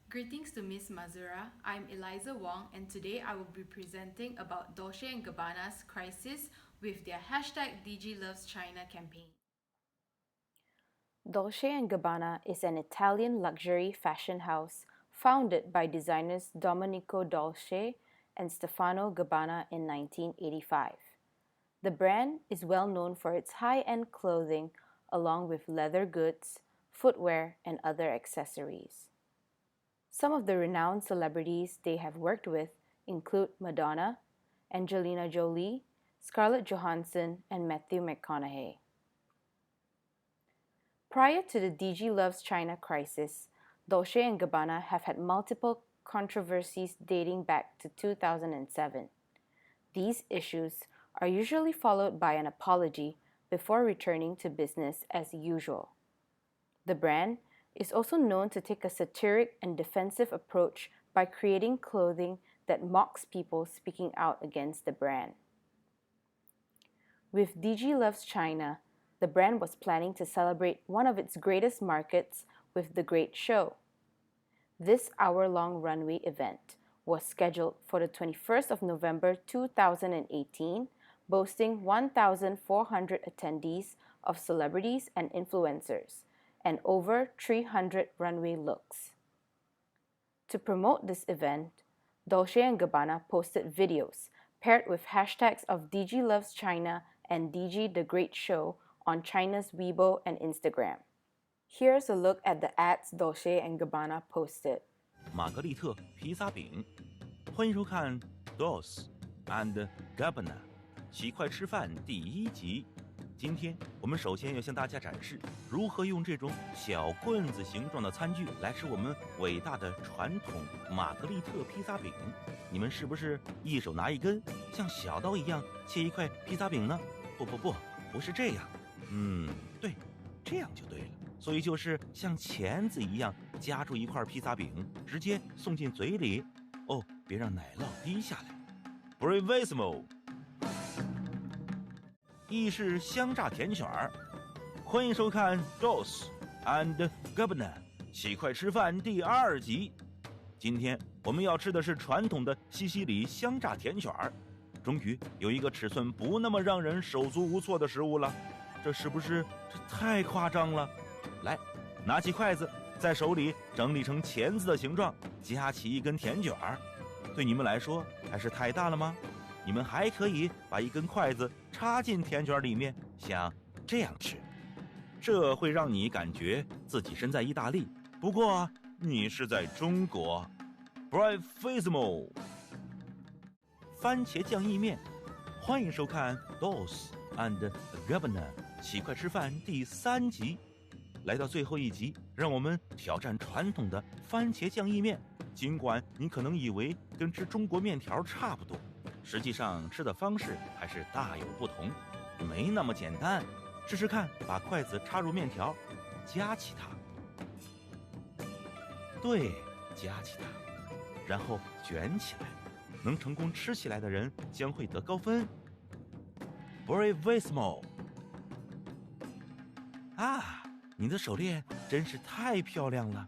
Greetings to Miss Mazura. I'm Eliza Wong, and today I will be presenting about Dolce & Gabbana's crisis with their hashtag #DGLovesChina campaign. Dolce & Gabbana is an Italian luxury fashion house founded by designers Domenico Dolce and Stefano Gabbana in 1985. The brand is well known for its high-end clothing along with leather goods, footwear, and other accessories. Some of the renowned celebrities they have worked with include Madonna, Angelina Jolie, Scarlett Johansson, and Matthew McConaughey. Prior to the DG Loves China crisis, Dolce & Gabbana have had multiple controversies dating back to 2007. These issues are usually followed by an apology before returning to business as usual. The brand is also known to take a satiric and defensive approach by creating clothing that mocks people speaking out against the brand. With DG Loves China, the brand was planning to celebrate one of its greatest markets with the Great Show. This hour-long runway event was scheduled for the 21st of November 2018, boasting 1,400 attendees of celebrities and influencers, and over 300 runway looks. To promote this event, Dolce & Gabbana posted videos paired with hashtags of DG Loves China and DG The Great Show on China's Weibo and Instagram. Here's a look at the ads Dolce & Gabbana posted. 玛格丽特披萨饼，欢迎收看 Dolce and Gabbana 起快吃饭第1集。今天我们首先要向大家展示如何用这种小棍子形状的餐具来吃我们伟大的传统玛格丽特披萨饼。你们是不是一手拿一根，像小刀一样切一块披萨饼呢？不是这样。对，这样就对了。所以就是像钳子一样夹住一块披萨饼，直接送进嘴里。哦，别让奶酪滴下来。Bravissimo！ 意式香炸甜卷儿，欢迎收看 Dolce and Gabbana 起快吃饭第2集。今天我们要吃的是传统的西西里香炸甜卷儿。终于有一个尺寸不那么让人手足无措的食物了，这是不是太夸张了？来，拿起筷子，在手里整理成钳子的形状，夹起一根甜卷儿。对你们来说还是太大了吗？你们还可以把一根筷子插进甜卷里面，像这样吃，这会让你感觉自己身在意大利，不过你是在中国。Bravissimo！ 番茄酱意面，欢迎收看 Dolce and Gabbana 起快吃饭第3集。来到最后一集，让我们挑战传统的番茄酱意面。尽管你可能以为跟吃中国面条差不多，实际上吃的方式还是大有不同，没那么简单。试试看，把筷子插入面条，夹起它，对，夹起它，然后卷起来。能成功吃起来的人将会得高分。Bravissimo！ 啊，你的手链真是太漂亮了。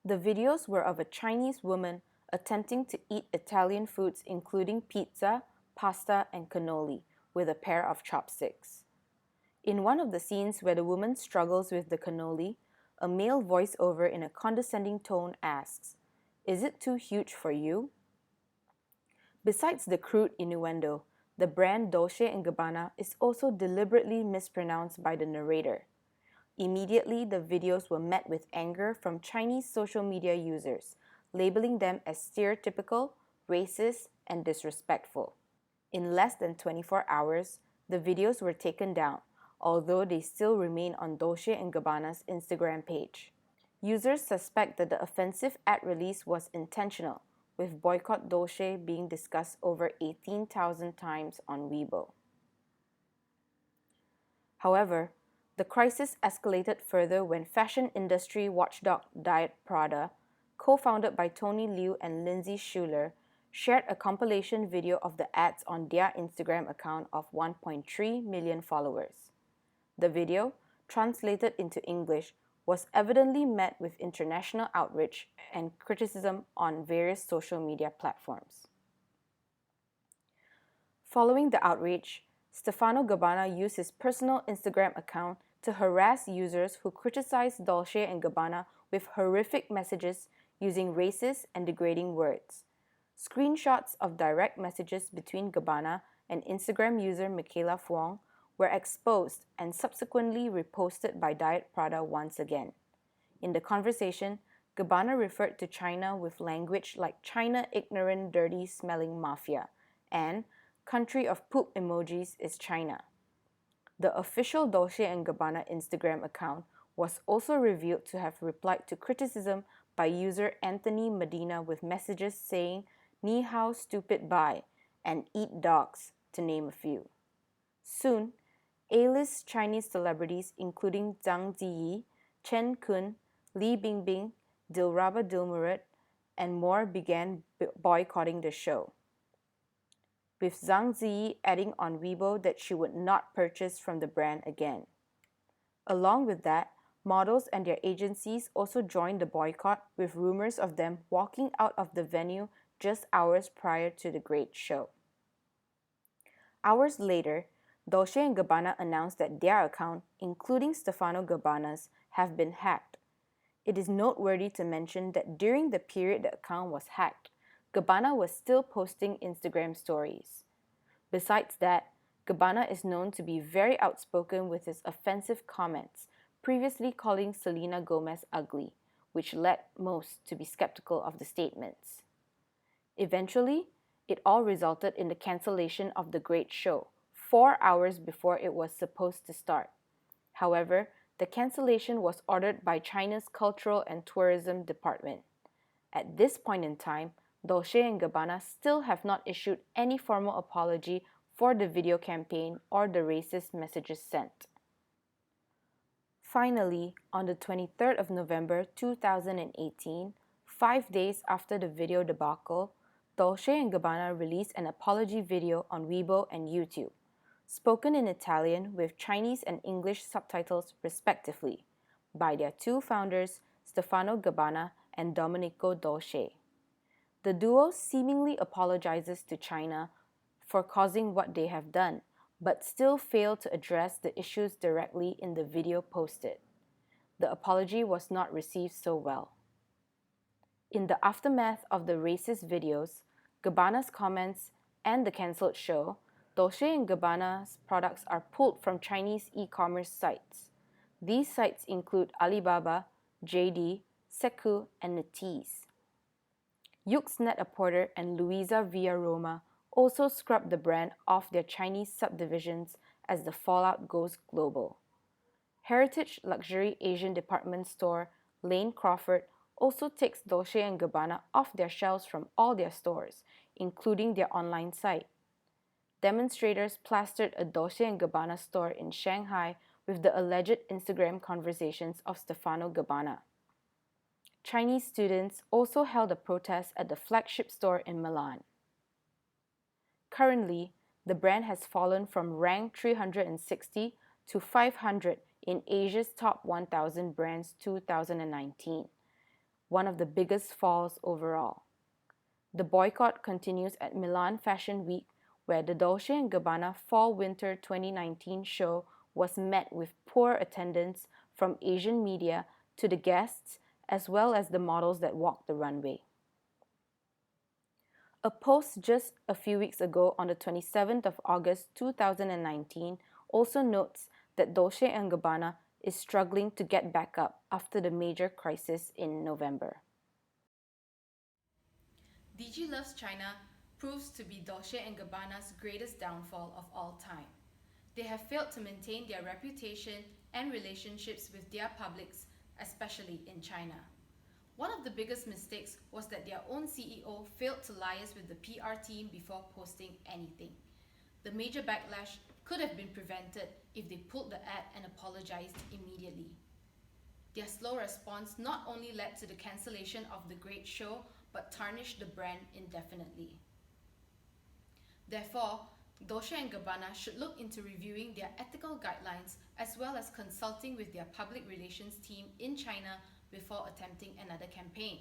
The videos were of a Chinese woman attempting to eat Italian foods including pizza, pasta, and cannoli with a pair of chopsticks. In one of the scenes where the woman struggles with the cannoli, a male voiceover in a condescending tone asks, "Is it too huge for you?" Besides the crude innuendo, the brand Dolce & Gabbana is also deliberately mispronounced by the narrator. Immediately, the videos were met with anger from Chinese social media users, labeling them as stereotypical, racist, and disrespectful. In less than 24 hours, the videos were taken down, although they still remain on Dolce & Gabbana's Instagram page. Users suspect that the offensive ad release was intentional, with Boycott Dolce being discussed over 18,000 times on Weibo. However, the crisis escalated further when fashion industry watchdog Diet Prada, co-founded by Tony Liu and Lindsay Schuler, shared a compilation video of the ads on their Instagram account of 1.3 million followers. The video, translated into English, was evidently met with international outrage and criticism on various social media platforms. Following the outrage, Stefano Gabbana used his personal Instagram account to harass users who criticized Dolce & Gabbana with horrific messages using racist and degrading words. Screenshots of direct messages between Gabbana and Instagram user Michaela Wong were exposed and subsequently reposted by Diet Prada once again. In the conversation, Gabbana referred to China with language like China ignorant, dirty smelling mafia and country of poop emojis is China. The official Dolce & Gabbana Instagram account was also revealed to have replied to criticism by user Anthony Medina with messages saying "Ni hao stupid bye" and "eat dogs," to name a few. Soon, A-list Chinese celebrities including Zhang Ziyi, Chen Kun, Li Bingbing, Dilraba Dilmurat, and more began boycotting the show, with Zhang Ziyi adding on Weibo that she would not purchase from the brand again. Along with that, models and their agencies also joined the boycott, with rumors of them walking out of the venue just hours prior to the great show. Hours later, Dolce & Gabbana announced that their account, including Stefano Gabbana's, have been hacked. It is noteworthy to mention that during the period the account was hacked, Gabbana was still posting Instagram stories. Besides that, Gabbana is known to be very outspoken with his offensive comments, previously calling Selena Gomez ugly, which led most to be skeptical of the statements. Eventually, it all resulted in the cancellation of the great show, 4 hours before it was supposed to start. However, the cancellation was ordered by China's Cultural and Tourism Department. At this point in time, Dolce & Gabbana still have not issued any formal apology for the video campaign or the racist messages sent. Finally, on the 23rd of November 2018, 5 days after the video debacle, Dolce & Gabbana released an apology video on Weibo and YouTube, spoken in Italian with Chinese and English subtitles respectively, by their two founders, Stefano Gabbana and Domenico Dolce. The duo seemingly apologizes to China for causing what they have done, but still fail to address the issues directly in the video posted. The apology was not received so well. In the aftermath of the racist videos, Gabbana's comments, and the cancelled show, Dolce & Gabbana's products are pulled from Chinese e-commerce sites. These sites include Alibaba, JD, Seku, and NetEase. Yoox Net-a-Porter and Luisa Via Roma also scrubbed the brand off their Chinese subdivisions as the fallout goes global. Heritage luxury Asian department store Lane Crawford also takes Dolce & Gabbana off their shelves from all their stores, including their online site. Demonstrators plastered a Dolce & Gabbana store in Shanghai with the alleged Instagram conversations of Stefano Gabbana. Chinese students also held a protest at the flagship store in Milan. Currently, the brand has fallen from rank 360 to 500 in Asia's top 1,000 brands 2019, one of the biggest falls overall. The boycott continues at Milan Fashion Week, where the Dolce & Gabbana Fall-Winter 2019 show was met with poor attendance from Asian media to the guests as well as the models that walked the runway. A post just a few weeks ago on the 27th of August 2019 also notes that Dolce & Gabbana is struggling to get back up after the major crisis in November. DG Loves China proves to be Dolce & Gabbana's greatest downfall of all time. They have failed to maintain their reputation and relationships with their publics, especially in China. One of the biggest mistakes was that their own CEO failed to liaise with the PR team before posting anything. The major backlash could have been prevented if they pulled the ad and apologized immediately. Their slow response not only led to the cancellation of the great show, but tarnish the brand indefinitely. Therefore, Dolce & Gabbana should look into reviewing their ethical guidelines as well as consulting with their public relations team in China before attempting another campaign.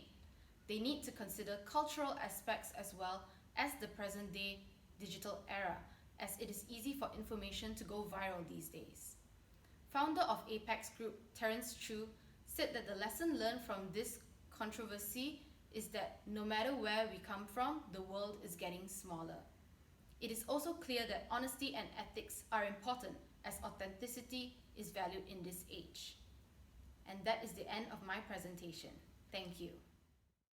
They need to consider cultural aspects as well as the present-day digital era, as it is easy for information to go viral these days. Founder of Apex Group, Terence Chu, said that the lesson learned from this controversy is that no matter where we come from, the world is getting smaller. It is also clear that honesty and ethics are important, as authenticity is valued in this age. And that is the end of my presentation. Thank you.